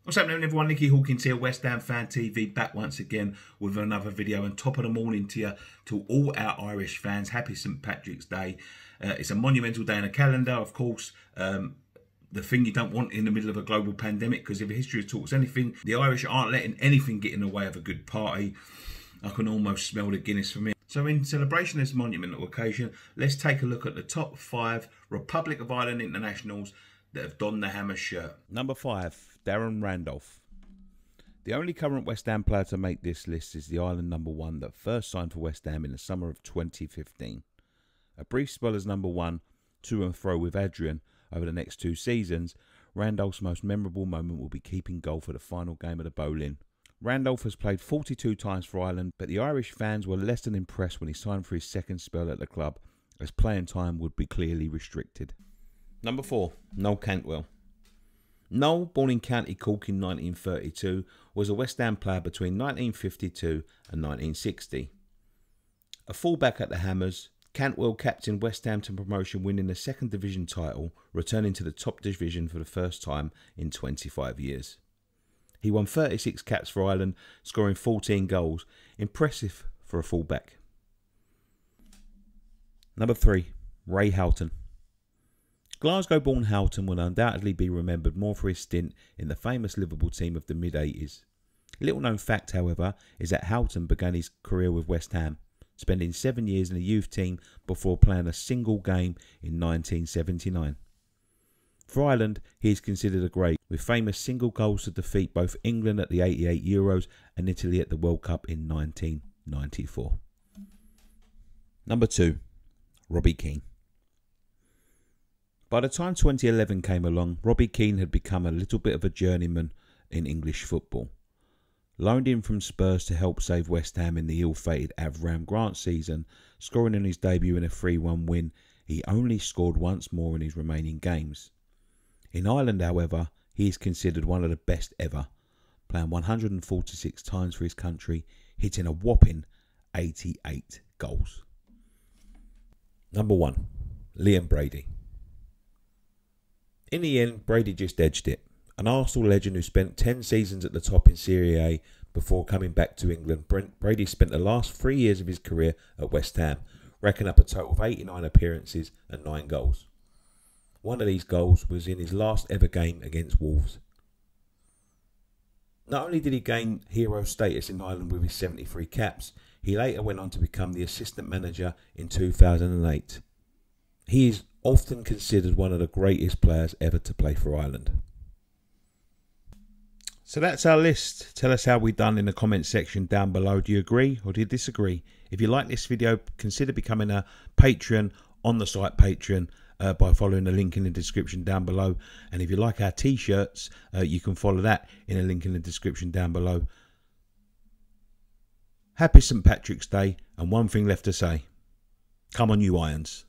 What's happening, everyone? Nicky Hawkins here, West Ham Fan TV, back once again with another video. And top of the morning to you, to all our Irish fans. Happy St Patrick's Day. It's a monumental day in the calendar, of course. The thing you don't want in the middle of a global pandemic, because if history has taught us anything, the Irish aren't letting anything get in the way of a good party. I can almost smell the Guinness from here. So in celebration of this monumental occasion, let's take a look at the top 5 Republic of Ireland internationals that have donned the Hammer shirt. Number 5, Darren Randolph. The only current West Ham player to make this list is the Ireland number 1 that first signed for West Ham in the summer of 2015. A brief spell as number 1, to and fro with Adrian over the next 2 seasons, Randolph's most memorable moment will be keeping goal for the final game of the Boleyn. Randolph has played 42 times for Ireland, but the Irish fans were less than impressed when he signed for his second spell at the club, as playing time would be clearly restricted. Number 4, Noel Cantwell. Noel, born in County Cork in 1932, was a West Ham player between 1952 and 1960. A fullback at the Hammers, Cantwell captained West Ham to promotion, winning the second division title, returning to the top division for the first time in 25 years. He won 36 caps for Ireland, scoring 14 goals. Impressive for a fullback. Number 3, Ray Halton. Glasgow-born Halton will undoubtedly be remembered more for his stint in the famous Liverpool team of the mid-80s. Little known fact, however, is that Halton began his career with West Ham, spending 7 years in the youth team before playing a single game in 1979. For Ireland, he is considered a great, with famous single goals to defeat both England at the '88 Euros and Italy at the World Cup in 1994. Number 2, Robbie Keane. By the time 2011 came along, Robbie Keane had become a little bit of a journeyman in English football. Loaned in from Spurs to help save West Ham in the ill-fated Avram Grant season, scoring in his debut in a 3-1 win, he only scored once more in his remaining games. In Ireland, however, he is considered one of the best ever, playing 146 times for his country, hitting a whopping 88 goals. Number 1, Liam Brady. In the end, Brady just edged it. An Arsenal legend who spent 10 seasons at the top in Serie A before coming back to England, Brady spent the last 3 years of his career at West Ham, racking up a total of 89 appearances and 9 goals. One of these goals was in his last ever game against Wolves. Not only did he gain hero status in Ireland with his 73 caps, he later went on to become the assistant manager in 2008. He is often considered one of the greatest players ever to play for Ireland. So that's our list. Tell us how we done in the comment section down below. Do you agree or do you disagree? If you like this video, consider becoming a Patreon on the site Patreon by following the link in the description down below. And if you like our t-shirts, you can follow that in a link in the description down below. Happy St Patrick's Day, and one thing left to say. Come on, you Irons.